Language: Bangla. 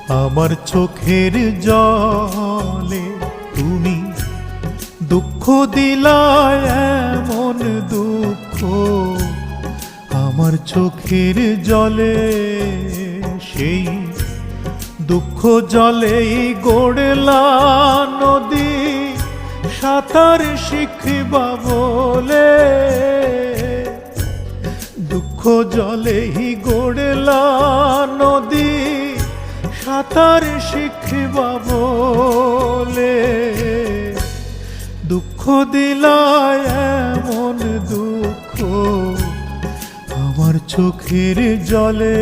আমার চোখের জলে তুমি দুঃখ দিলায় এমন দুঃখ আমার চোখের জলে সেই দুঃখ জলেই গড়লা নদী সাঁতার শিখবা বলে দুঃখ জলেই গড়লা নদী সাঁতার শিখবা বলে দুঃখ দিলায় এমন দুঃখ আমার চোখের জলে।